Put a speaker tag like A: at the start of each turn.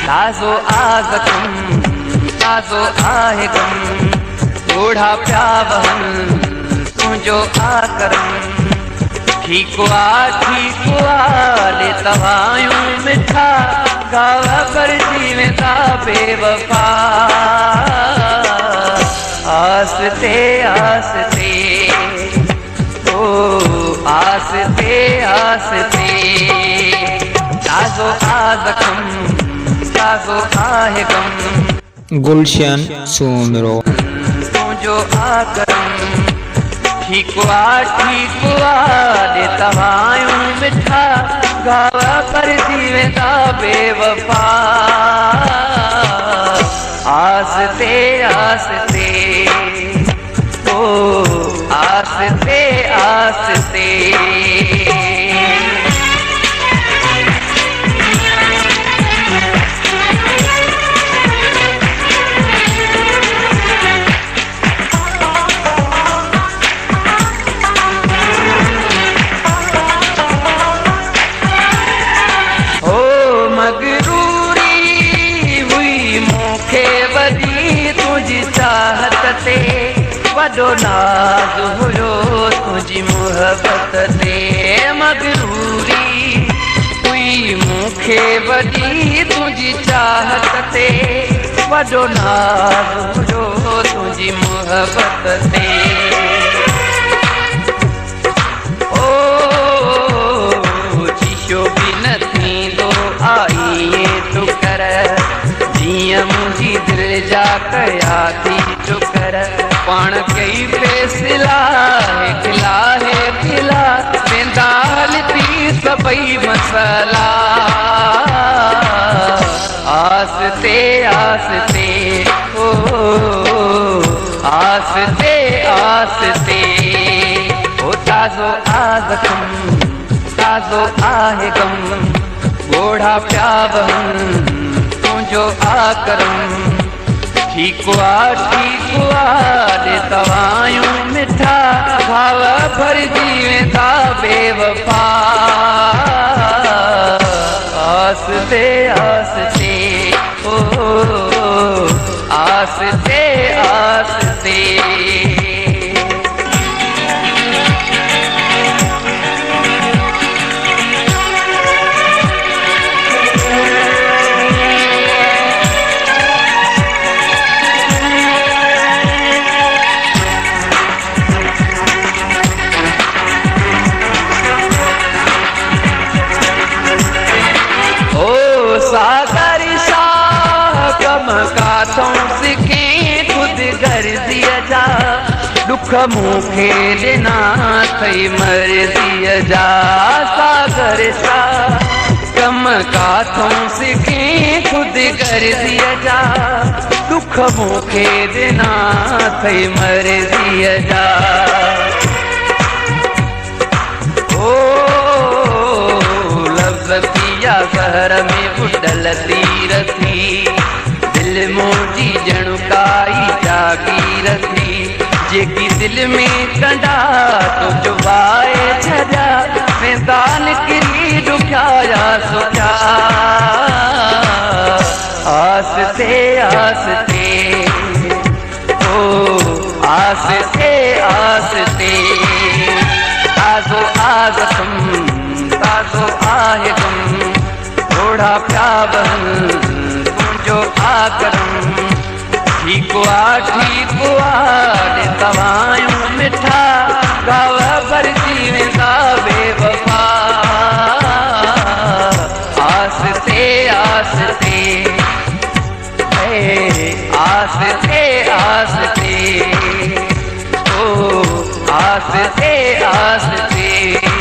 A: ताज़ो आज़कम ताज़ो आहे गम ॻोढ़ा पिया वहन तुंहिंजो आकरम ठीकु आहे ले तवायूं मिठा गावा पर जीवेंदा बेवफा आस्ते आस्ते ओ आस्ते आस्ते ताज़ो आज़कम ताज़ो आहे गम
B: गुलशन सोमरो
A: तुंहिंजो आकरम ठीकु आहे तवायूं मिठा गावा पर जीवेंदा बेवफा आस्ते आस्ते ओ आस्ते आस्ते वॾो नाज़ हुयो तुंहिंजी मोहबत ते मगरूरी हुई मूंखे वॾी तुंहिंजी चाहत ते वॾो नाज़ हुयो तुंहिंजी मोहबत ते ओ शीशो बि न थींदो आई तूं कर जीअं मुंहिंजी दिलि जा कया थी चुकर पाण कई फैसला हिकला है खिला वेंदा हलती सभई मसला आस्ते आस्ते ओ आस्ते आस्ते ओ ताज़ो आज़कम ताज़ो आहे गम ॻोढ़ा पिया वहन तुंहिंजो आकरम ठीकु आहे तवायूं मिठा गावा भरिजी वेंदा बेवफा आस्ते आस्ते ओ आस्ते आस्ते सागर शाह कम काथों सिखे खुद गर्ज़ीअ जा दुख मूंखे ॾिना थई मर्ज़ीअ जा सागर शाह कम काथों सिखे खुद गर्ज़ीअ जा दुख मूंखे ॾिना थई मर्ज़ीअ जा ओ लफ़्ज़ घर में बुडल तीर थी दिल मोजी जणु काई जागीर थी जेकी दिल में कंडा तो चुबाए छजा वेंदा निकिरी ॾुखिया सोचा आस्ते आस्ते ओ आस्ते आस्ते ताज़ो आज़कम ताज़ो आहे गम ॻोढ़ा पिया वहन तुंहिंजो आकरम ठीकु आहे तवायूं मिठा गावा भरिजी वेंदा बेवफा आस्ते आस्ते आस्ते आस्ते ओ आस्ते आस्ते